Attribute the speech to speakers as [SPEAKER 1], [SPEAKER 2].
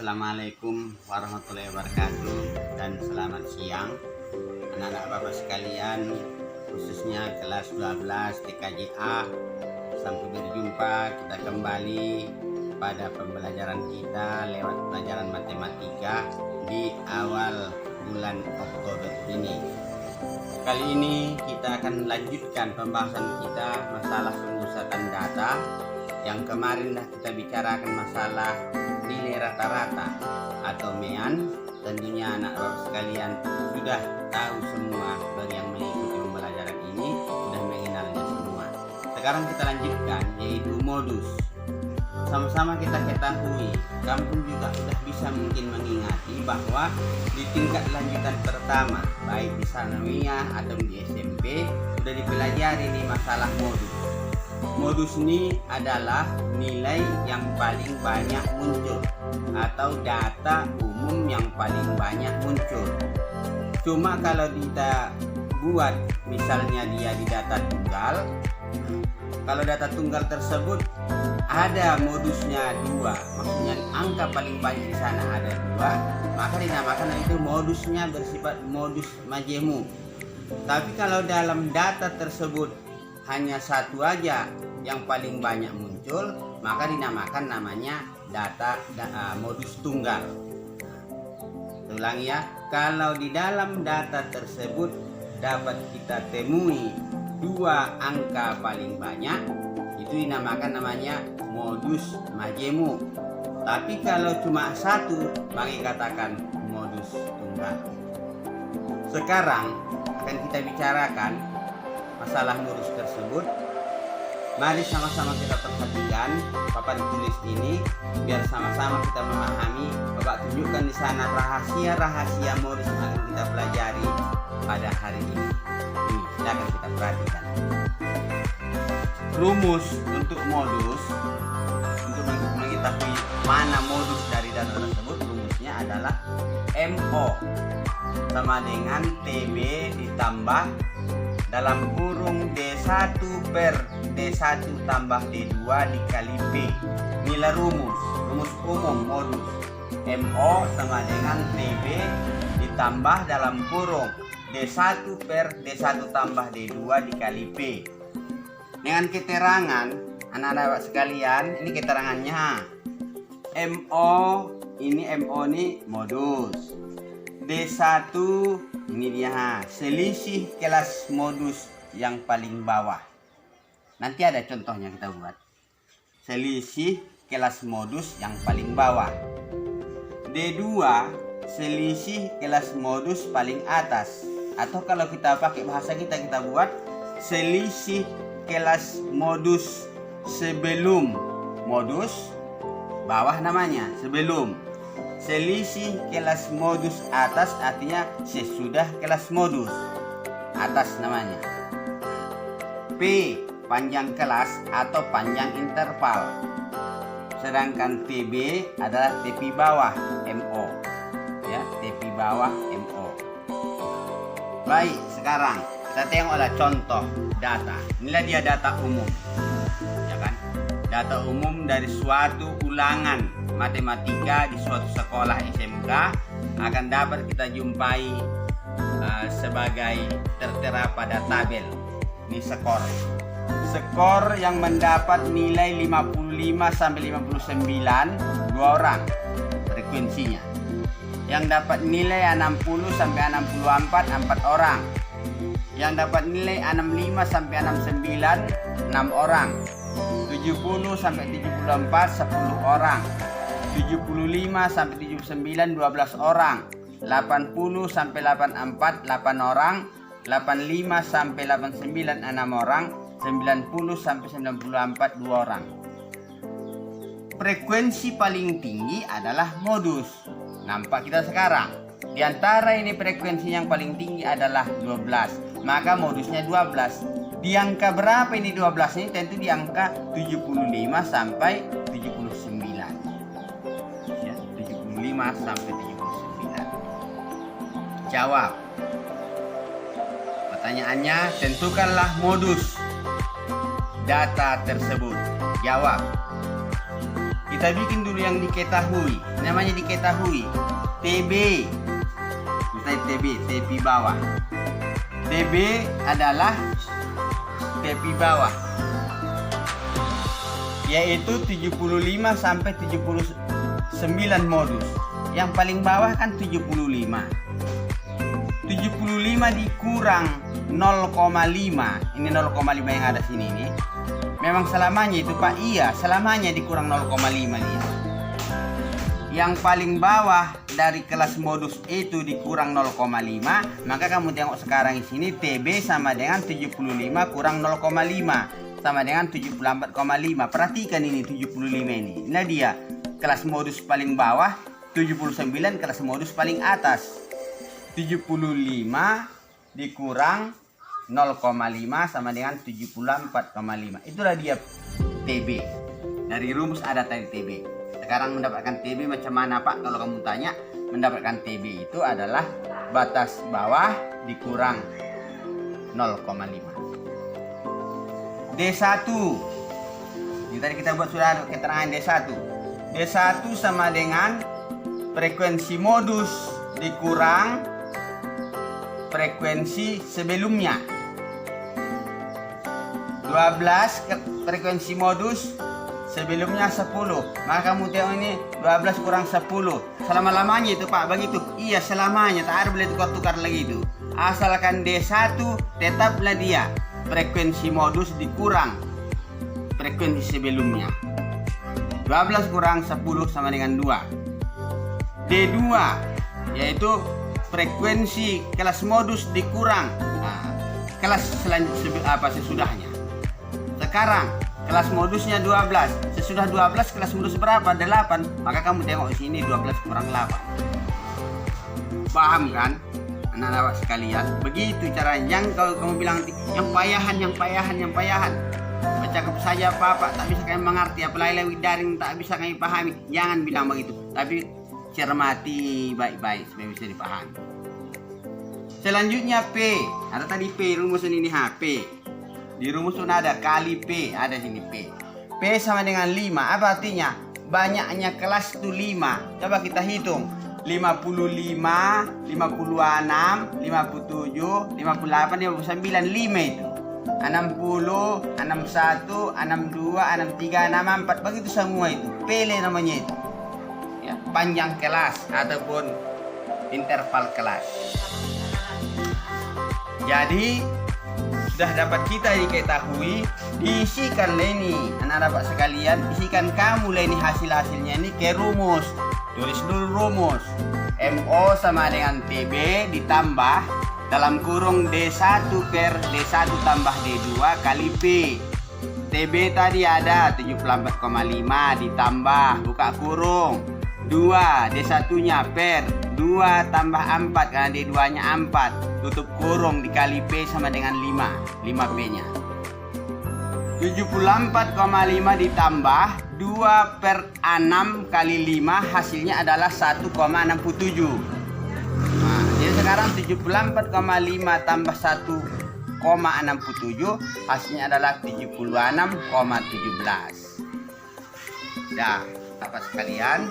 [SPEAKER 1] Assalamualaikum warahmatullahi wabarakatuh dan selamat siang anak-anak bapak sekalian, khususnya kelas 12 TKJA. Sampai berjumpa kita kembali pada pembelajaran kita lewat pelajaran matematika di awal bulan Oktober ini. Kali ini kita akan melanjutkan pembahasan kita masalah pemusatan data. Yang kemarin kita bicarakan masalah nilai rata-rata atau MEAN. Tentunya anak bapak sekalian sudah tahu semua bagi yang mengikuti pembelajaran ini, sudah mengenalnya semua. Sekarang kita lanjutkan, yaitu modus. Sama-sama kita ketahui, kampung juga sudah bisa mungkin mengingati bahwa di tingkat lanjutan pertama, baik di sanawiyah atau di SMP, sudah dipelajari nih masalah modus. Modus ini adalah nilai yang paling banyak muncul atau data umum yang paling banyak muncul. Cuma kalau kita buat misalnya dia di data tunggal, kalau data tunggal tersebut ada modusnya dua, maksudnya angka paling banyak di sana ada dua, maka dinamakan itu modusnya bersifat modus majemuk. Tapi kalau dalam data tersebut hanya satu aja yang paling banyak muncul, maka dinamakan namanya modus tunggal. Ulangi ya, kalau di dalam data tersebut dapat kita temui dua angka paling banyak, itu dinamakan namanya modus majemuk. Tapi kalau cuma satu, maka katakan modus tunggal. Sekarang akan kita bicarakan masalah modus tersebut. Mari sama-sama kita perhatikan papan tulis ini biar sama-sama kita memahami. Bapak tunjukkan di sana rahasia-rahasia modus yang akan kita pelajari pada hari ini. Ini silakan kita perhatikan. Rumus untuk modus, untuk mengetahui mana modus dari data tersebut, rumusnya adalah MO sama dengan TB ditambah dalam kurung D1 per D1 tambah D2 dikali B. Inilah rumus umum modus. MO sama dengan TB ditambah dalam kurung D1 per D1 tambah D2 dikali B. Dengan keterangan anak-anak sekalian, ini keterangannya. MO ini modus. D1 ini dia selisih kelas modus yang paling bawah. Nanti ada contohnya kita buat. Selisih kelas modus yang paling bawah. D2 selisih kelas modus paling atas. Atau kalau kita pakai bahasa kita buat selisih kelas modus sebelum modus, bawah namanya sebelum. Selisih kelas modus atas artinya sesudah kelas modus, atas namanya. P panjang kelas atau panjang interval. Sedangkan TB adalah tepi bawah MO. Ya, tepi bawah MO. Baik, sekarang kita tengoklah contoh data. Inilah dia data umum. Ya kan? Data umum dari suatu ulangan matematika di suatu sekolah SMK akan dapat kita jumpai sebagai tertera pada tabel. Ini skor. Skor yang mendapat nilai 55 sampai 59 dua orang frekuensinya. Yang dapat nilai 60 sampai 64 4 orang. Yang dapat nilai 65 sampai 69 6 orang. 70 sampai 74 10 orang. 75 sampai 79 12 orang. 80 sampai 84 8 orang. 85 sampai 89 6 orang. 90 sampai 94 2 orang. Frekuensi paling tinggi adalah modus. Nampak kita sekarang. Di antara ini frekuensi yang paling tinggi adalah 12. Maka modusnya 12. Di angka berapa ini 12 ini? Tentu di angka 75 sampai 79. Ya, 75 sampai 79. Jawab. Pertanyaannya, tentukanlah modus data tersebut. Jawab. Kita bikin dulu yang diketahui. Namanya diketahui. TB. Kita TB bawah. TB adalah TB bawah, yaitu 75 sampai 79 modus. Yang paling bawah kan 75. 75 dikurang 0,5. Ini 0,5 yang ada sini nih. Memang selamanya itu Pak? Iya, selamanya dikurang 0,5 dia. Yang paling bawah dari kelas modus itu dikurang 0,5, maka kamu tengok sekarang di sini TB sama dengan 75 kurang 0,5 sama dengan 74,5. Perhatikan ini 75 ini. Nah dia kelas modus paling bawah, 79 kelas modus paling atas. 75 dikurang 0,5 sama dengan 74,5. Itulah dia TB. Dari rumus ada tadi TB. Sekarang mendapatkan TB macam mana Pak? Kalau kamu tanya, mendapatkan TB itu adalah batas bawah dikurang 0,5. D1. Ini tadi kita buat sudah ada keterangan D1. D1 sama dengan frekuensi modus dikurang frekuensi sebelumnya. 12 frekuensi modus sebelumnya 10. Maka kamu tengok ini 12 kurang 10. Selama-lamanya itu Pak begitu? Iya selamanya, tak ada boleh tukar-tukar lagi itu. Asalkan D1 tetaplah dia frekuensi modus dikurang frekuensi sebelumnya. 12 kurang 10 sama dengan 2. D2 yaitu frekuensi kelas modus dikurang kelas sesudahnya. Sekarang kelas modusnya 12. Sesudah 12 kelas modus berapa? 8. Maka kamu tengok di sini 12 kurang 8. Paham kan? Anak-anak sekalian, begitu caranya. Yang kalau kamu bilang yang payahan. Bercakap saja Pak, tak bisa kami mengerti, apalagi lewat daring tak bisa kami pahami. Jangan bilang begitu, tapi cermati baik-baik supaya bisa dipahami. Selanjutnya P. Ada tadi P, rumus ini P. Di rumus itu ada kali P, ada sini P. P sama dengan 5. Apa artinya? Banyaknya kelas itu 5. Coba kita hitung. 55, 56, 57, 58, 59, 5 itu. 60, 61, 62, 63, 64. Begitu semua itu. Pele namanya itu. Ya, panjang kelas ataupun interval kelas. Jadi sudah dapat kita diketahui, diisikan ini anak-anak sekalian, isikan kamu ini hasil-hasilnya ini ke rumus. Tulis dulu rumus. MO sama dengan TB ditambah dalam kurung D1 per D1 tambah D2 kali P. TB tadi ada 74,5 ditambah buka kurung 2 D1-nya per 2 tambah 4 karena D2 nya 4 tutup kurung dikali P sama dengan 5 P-nya 74,5 ditambah 2 per 6 kali 5 hasilnya adalah 1,67. Nah, jadi sekarang 74,5 tambah 1,67 hasilnya adalah 76,17. Dah, apa sekalian?